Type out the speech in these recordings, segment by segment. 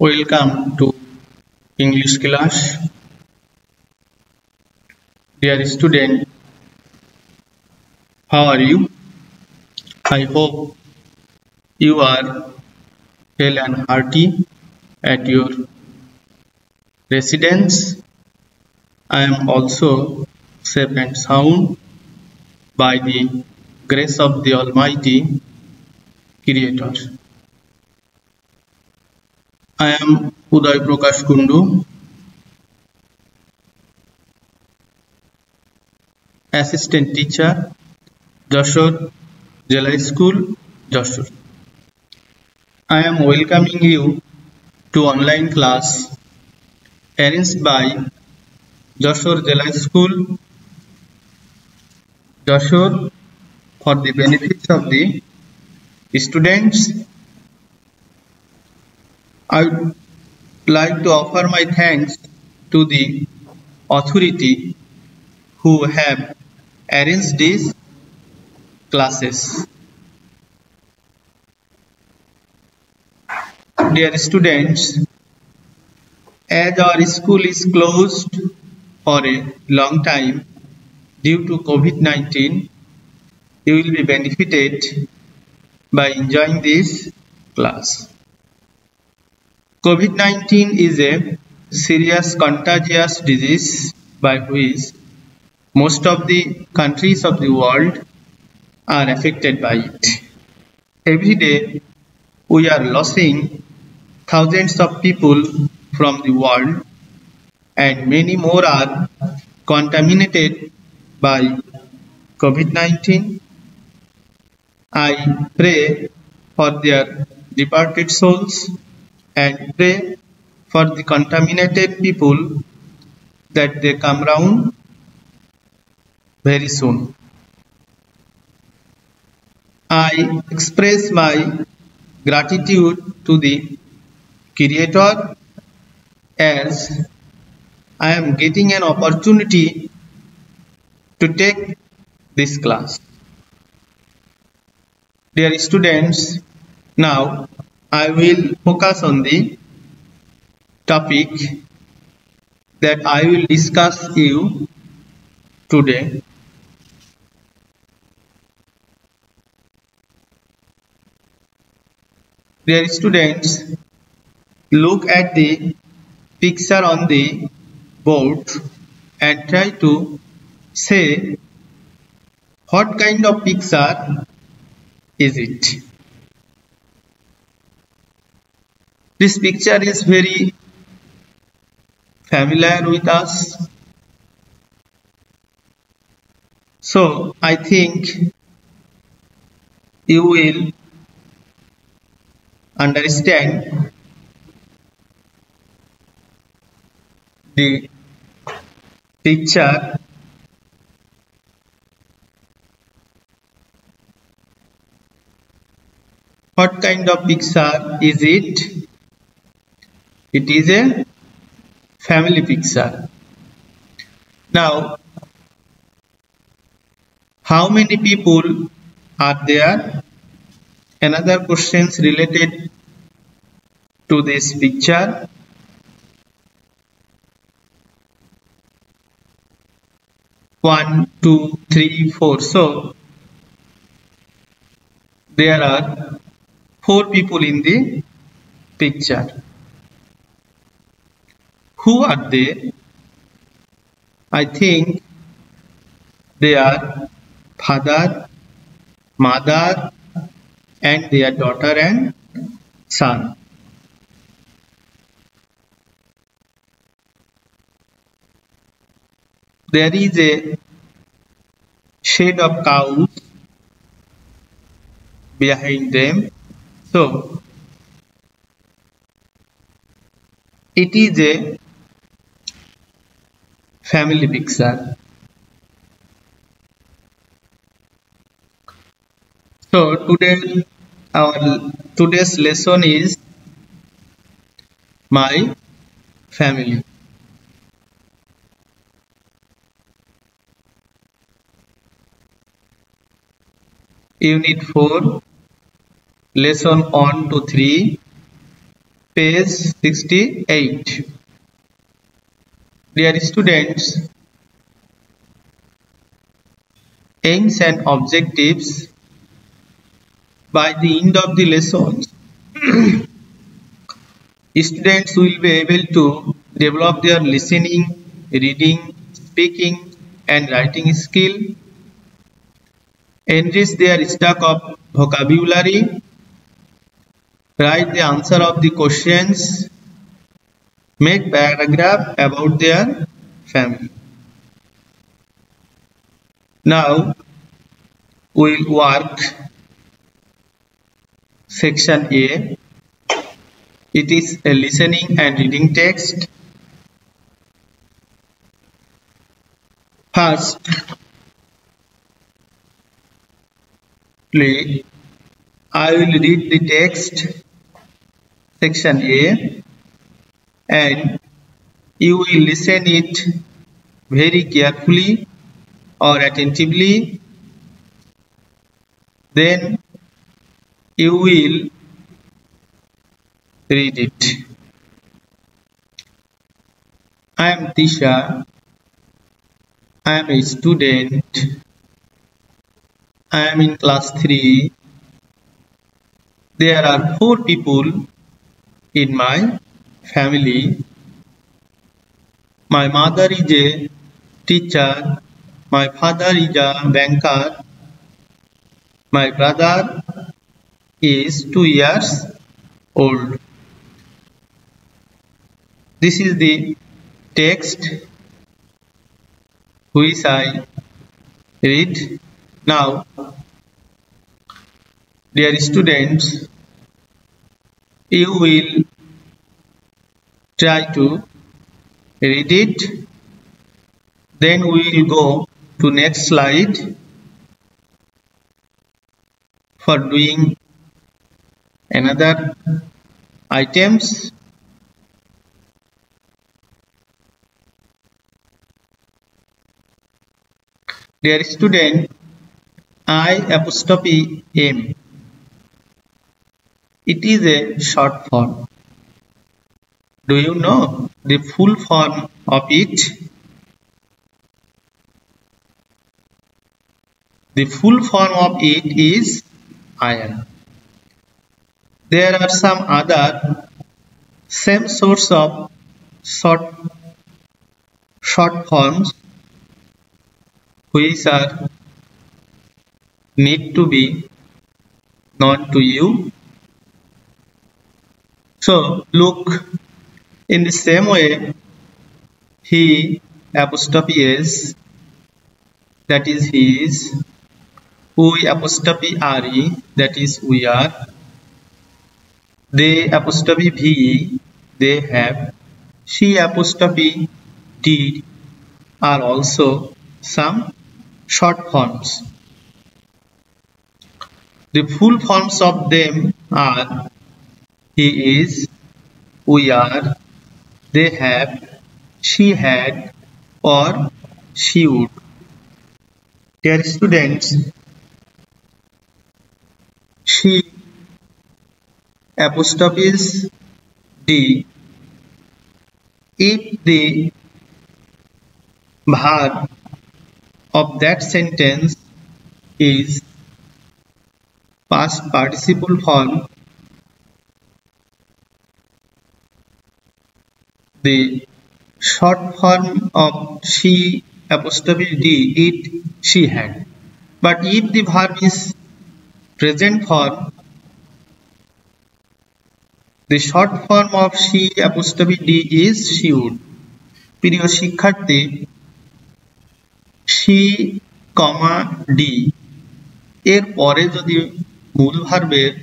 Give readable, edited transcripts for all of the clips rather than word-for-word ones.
Welcome to English class. Dear student, how are you? I hope you are well and hearty at your residence. I am also safe and sound by the grace of the Almighty Creator. I am Uday Prakash Kundu, Assistant Teacher, Jashore Jela School, Jashore. I am welcoming you to online class arranged by Jashore Jela School, Jashore for the benefits of the students. I would like to offer my thanks to the authority who have arranged these classes. Dear students, as our school is closed for a long time due to COVID-19, you will be benefited by enjoying this class. COVID-19 is a serious contagious disease by which most of the countries of the world are affected by it. Every day, we are losing thousands of people from the world, and many more are contaminated by COVID-19. I pray for their departed souls and pray for the contaminated people that they come round very soon. I express my gratitude to the Creator as I am getting an opportunity to take this class. Dear students, now I will focus on the topic that I will discuss you today. Dear students, look at the picture on the board and try to say what kind of picture is it. This picture is very familiar with us. So I think you will understand the picture what kind of picture is it? It is a family picture. Now, how many people are there? Another questions related to this picture. One, two, three, four. So there are 4 people in the picture. Who are they? I think they are father, mother, and their daughter and son. There is a shade of cows behind them. So it is a family picture. So today's lesson is my family. Unit 4, lesson 1 to 3, page 68. Dear students, aims and objectives. By the end of the lessons, students will be able to develop their listening, reading, speaking and writing skill, enrich their stock of vocabulary, write the answer of the questions, make paragraph about their family. Now we will work section A. It is a listening and reading text. First, I will read the text, section A, and you will listen it very carefully or attentively. Then you will read it. I am Tisha. I am a student. I am in class 3. There are 4 people in my family. My mother is a teacher. My father is a banker. My brother is 2 years old. This is the text which I read. Now, dear students, you will try to read it. Then we will go to next slide for doing another items. Dear student, I''M. It is a short form. Do you know the full form of it? The full form of it is iron. There are some other same sorts of short forms which are need to be known to you. So look, in the same way, he apostrophe s, that is his, we apostrophe re, that is we are, they apostrophe v, they have, she apostrophe d are also some short forms. The full forms of them are he is, we are, they have, she had, or she would. Dear students, she apostrophes d if the verb of that sentence is past participle form. The short form of she apostrophe d, it, she had. But if the verb is present form, the short form of she apostrophe d is she would. প্রিয় শিক্ষার্থী, she, d এর পরে যদি মূল ভার্বের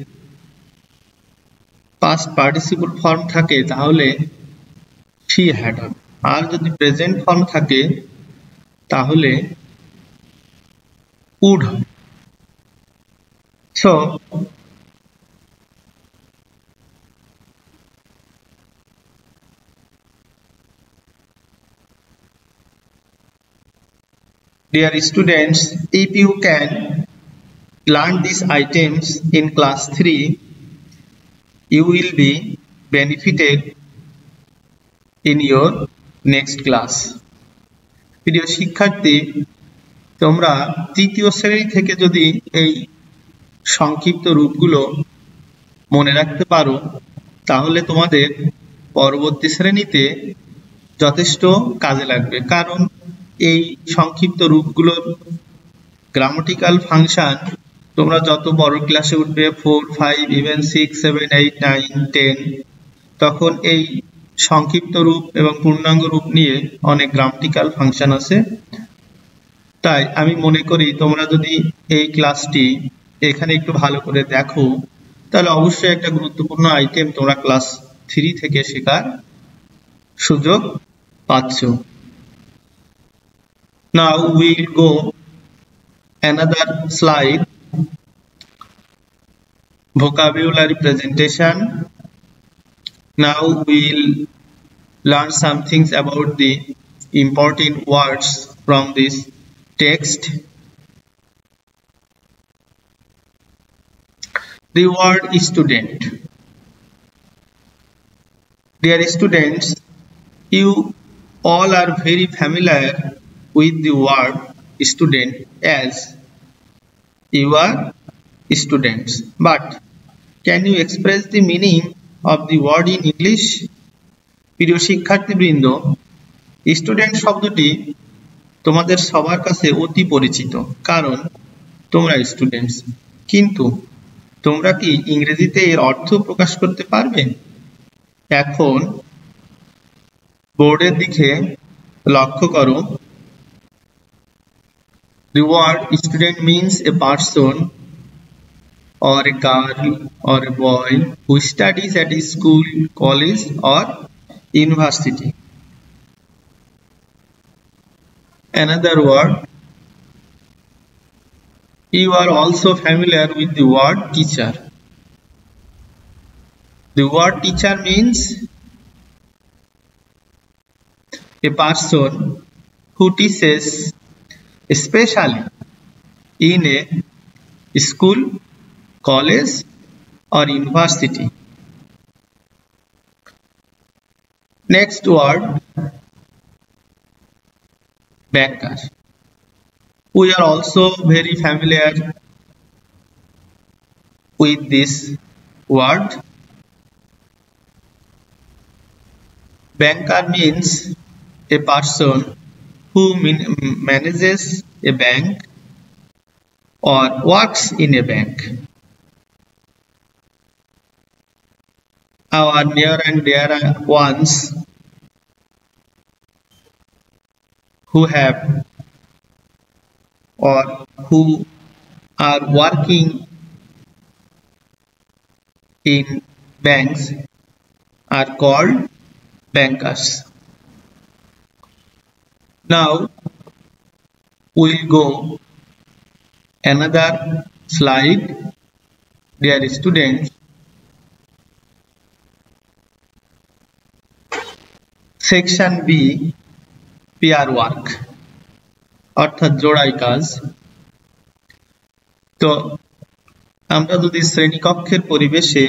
past participle form থাকে তাহলে she had হবে, আর যদি প্রেজেন্ট ফর্ম থাকে তাহলে would হবে। So dear students, if you can learn these items in class 3, you will be benefited in your next class. প্রিয় শিক্ষার্থী, তোমরা তৃতীয় শ্রেণী থেকে যদি এই সংক্ষিপ্ত রূপগুলো মনে রাখতে পারো তাহলে তোমাদের পরবর্তী শ্রেণীতে যথেষ্ট কাজে লাগবে, কারণ এই সংক্ষিপ্ত রূপগুলোর গ্রামাটিক্যাল ফাংশন তোমরা যত বড় ক্লাসে উঠবে 4, 5, ইভেন 6, 7, 8, 9, 10 তখন এই সংক্ষিপ্ত রূপ এবং পূর্ণাঙ্গ রূপ নিয়ে অনেক গ্রামাটিক্যাল ফাংশন আছে। তাই আমি মনে করি তোমরা যদি এই ক্লাসটি এখানে একটু ভালো করে দেখো তাহলে অবশ্যই একটা গুরুত্বপূর্ণ আইটেম তোমরা ক্লাস 3 থেকে শেখার সুযোগ পাচ্ছ। Now we'll go another slide, vocabulary presentation. Now we'll learn some things about the important words from this text. The word student. Dear students, you all are very familiar with the word student as you are students. But can you express the meaning of the word in English? প্রিয় শিক্ষার্থীবৃন্দ, student শব্দটি তোমাদের সবার কাছে অতি পরিচিত, কারণ তোমরা স্টুডেন্টস। কিন্তু তোমরা কি ইংরেজিতে এর অর্থ প্রকাশ করতে পারবে? এখন বোর্ডের দিকে লক্ষ্য করো। The word student means a person or a girl or a boy who studies at a school, college or university. Another word, you are also familiar with the word teacher. The word teacher means a person who teaches especially in a school, college or university. Next word, banker. We are also very familiar with this word. Banker means a person who manages a bank or works in a bank. Our near and dear ones who have or who are working in banks are called bankers. Now we'll go another slide. Dear students, section B, pair work অর্থাৎ জোড়াই কাজ। তো আমরা যদি শ্রেণীকক্ষের পরিবেশে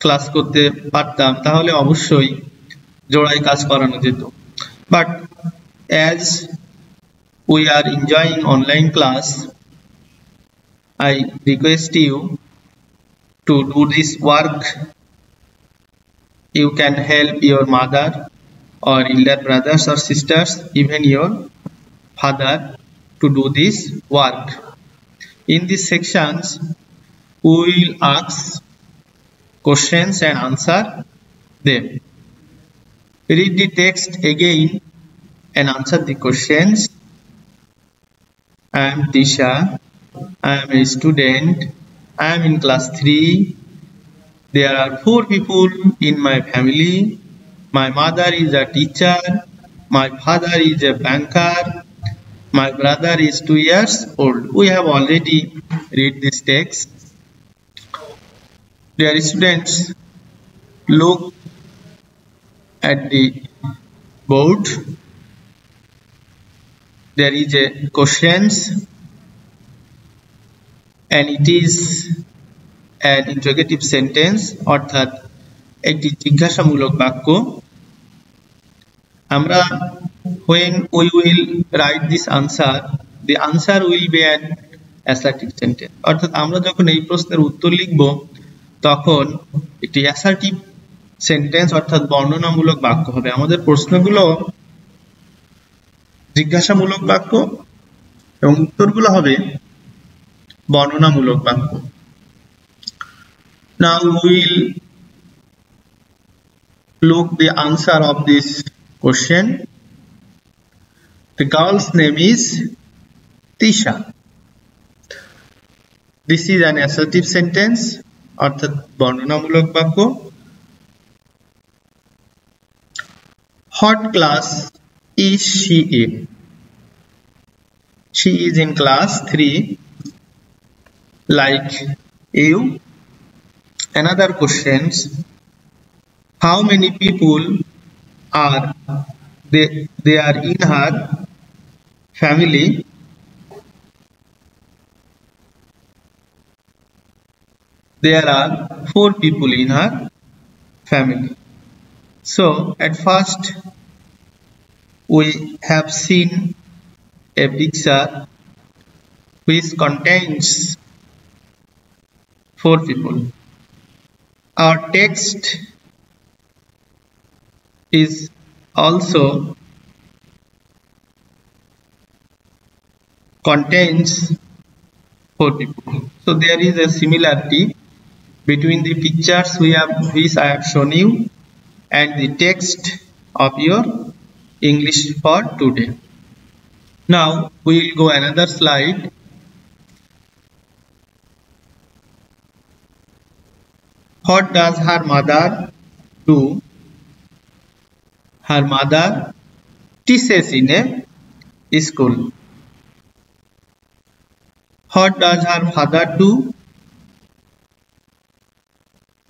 class করতে পারতাম তাহলে অবশ্যই জোড়াই কাজ করানো যেত, but as we are enjoying online class, I request you to do this work. You can help your mother or elder brothers or sisters, even your father, to do this work. In these sections we will ask questions and answer them. Read the text again and answer the questions. I am Tisha. I am a student. I am in class 3. There are 4 people in my family. My mother is a teacher. My father is a banker. My brother is 2 years old. We have already read this text. Dear students, look at the board. There is a questions and it is an interrogative sentence, অর্থাৎ একটি জিজ্ঞাসামূলক বাক্য। আমরা when we will write this answer, the answer will be an assertive sentence. অর্থাৎ আমরা যখন এই প্রশ্নের উত্তর লিখব তখন একটি অ্যাসার্টিভ সেন্টেন্স অর্থাৎ বর্ণনামূলক বাক্য হবে। আমাদের প্রশ্নগুলো জিজ্ঞাসামূলক বাক্য এবং উত্তরগুলো হবে বর্ণনামূলক বাক্য। Now we will look the answer of this question. The girl's name is Tisha. This is an assertive sentence অর্থাৎ বর্ণনামূলক বাক্য। What class is she in? She is in class 3 like you. Another questions, how many people are there in her family? There are 4 people in her family. So at first we have seen a picture which contains 4 people. Our text is also contains 4 people. So there is a similarity between the pictures which I have shown you and the text of your English for today. Now we will go another slide. What does her mother do? Her mother teaches in a school. What does her father do?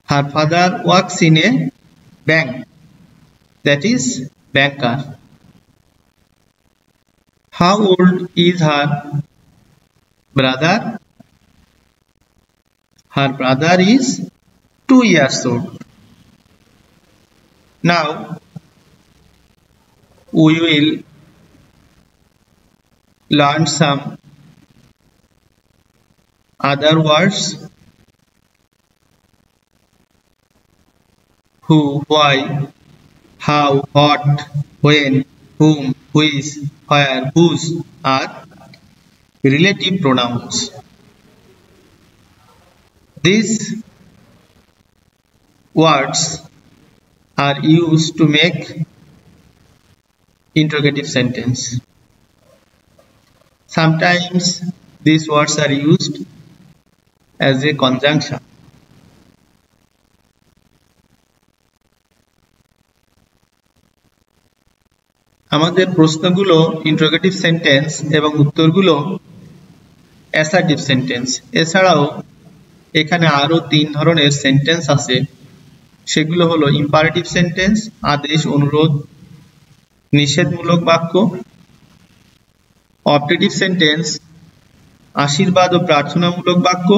Her father works in a bank, that is banker. How old is her brother? Her brother is 2 years old. Now we will learn some other words. Who, why, how, what, when, whom, which, where, whose are relative pronouns. These words are used to make interrogative sentence. Sometimes these words are used as a conjunction. আমাদের প্রশ্নগুলো interrogative sentence এবং উত্তরগুলো assertive sentence. এছাড়াও এখানে আরো 3 ধরনের sentence আছে, সেগুলো হলো ইম্পারেটিভ সেন্টেন্স, আদেশ, অনুরোধ, নিষেধমূলক বাক্য, অবজেক্টিভ সেন্টেন্স, আশীর্বাদ ও প্রার্থনামূলক বাক্য,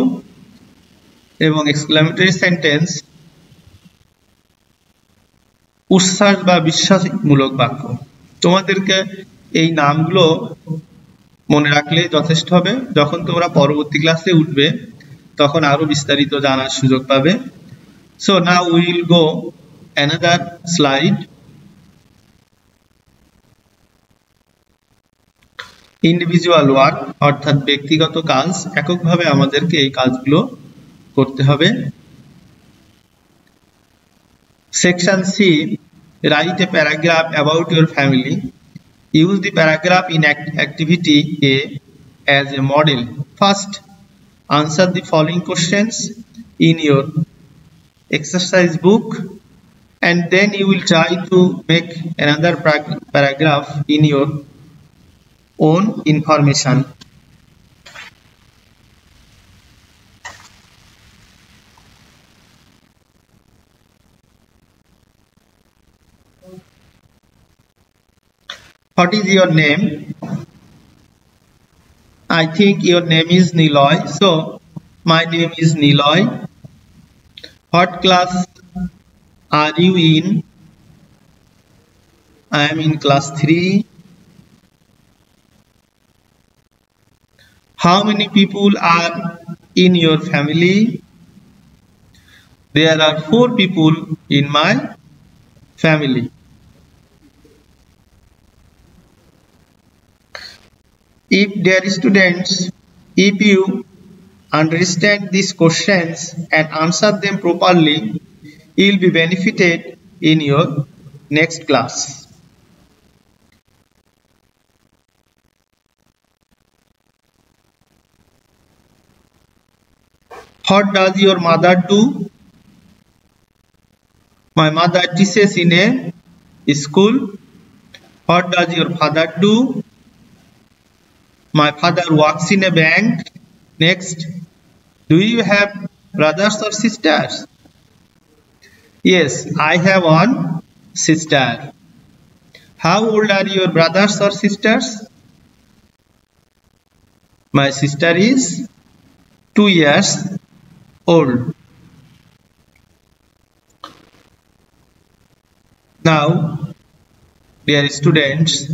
এবং এক্সক্লামেটরি সেন্টেন্স, উচ্ছ্বাস বা বিশ্বাসমূলক বাক্য। তোমাদেরকে এই নামগুলো মনে রাখলে যথেষ্ট হবে। যখন তোমরা পরবর্তী ক্লাসে উঠবে তখন আরো বিস্তারিত জানার সুযোগ পাবে। So now we will go another slide. Individual work অর্থাৎ ব্যক্তিগত কাজ, এককভাবে আমাদেরকে এই কাজগুলো করতে হবে। Section C, write a paragraph about your family. Use the paragraph in activity A as a model. First, answer the following questions in your exercise book, and then you will try to make another paragraph in your own information. What is your name? I think your name is Niloy, so my name is Niloy. What class Are you in? I am in class 3. How many people are in your family? There are 4 people in my family. If dear students, if you understand these questions and answer them properly, you will be benefited in your next class. What does your mother do? My mother teaches in a school. What does your father do? My father works in a bank. Next, do you have brothers or sisters? Yes, I have one sister. How old are your brothers or sisters? My sister is 2 years old. Now, dear students,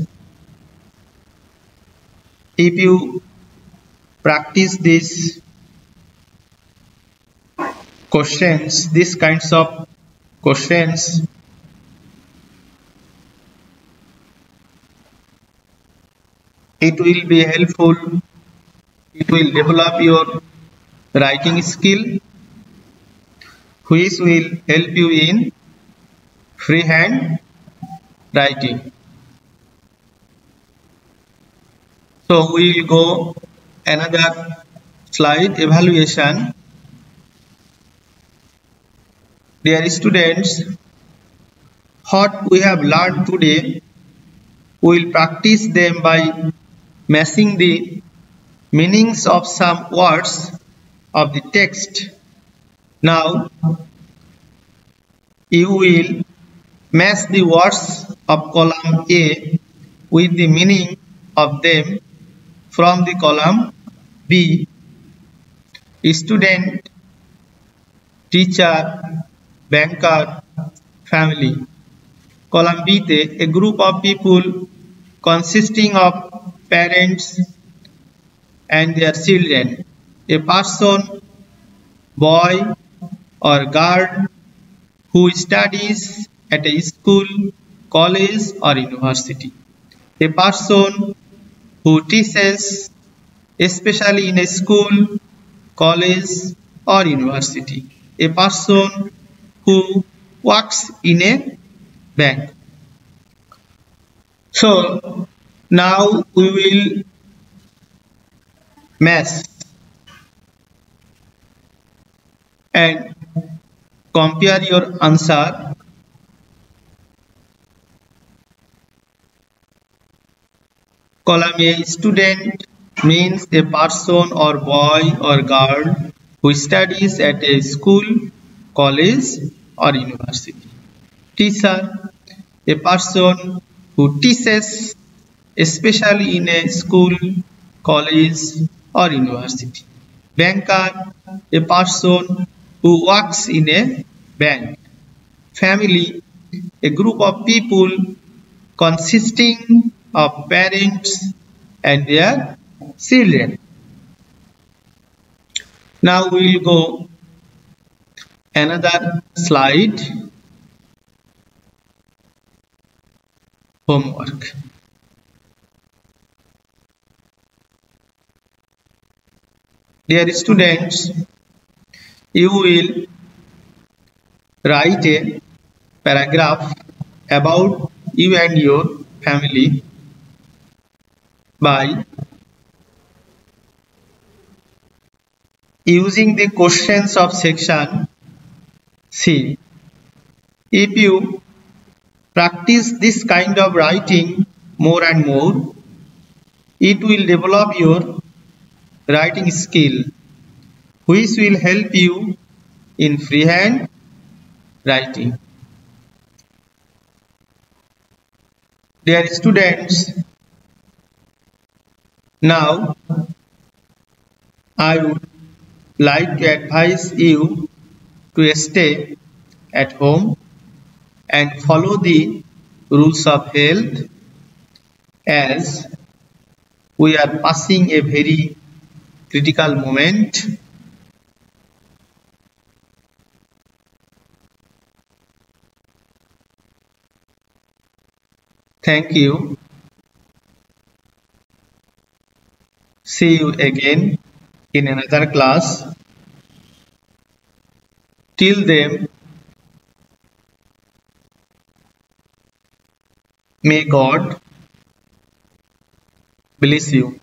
if you practice these questions, these kinds of questions, it will be helpful. It will develop your writing skill, which will help you in freehand writing. So we will go another slide, evaluation. Dear students, what we have learned today, we will practice them by matching the meanings of some words of the text. Now, you will match the words of column A with the meaning of them from the column B. Student, teacher, banker, family. Column B te a group of people consisting of parents and their children. A person, boy or girl who studies at a school, college or university. A person who teaches, especially in a school, college or university. A person who works in a bank. So now we will match and compare your answer. Column A, student means a person or boy or girl who studies at a school, college or university. Teacher, a person who teaches, especially in a school, college or university. Banker, a person who works in a bank. Family, a group of people consisting of parents and their children. Now we will go another slide. Homework. Dear students, you will write a paragraph about you and your family by using the questions of section C. If you practice this kind of writing more and more, it will develop your writing skill, which will help you in freehand writing. Dear students, now I would like to advise you to stay at home and follow the rules of health, as we are passing a very critical moment. Thank you. See you again in another class. Till then, may God bless you.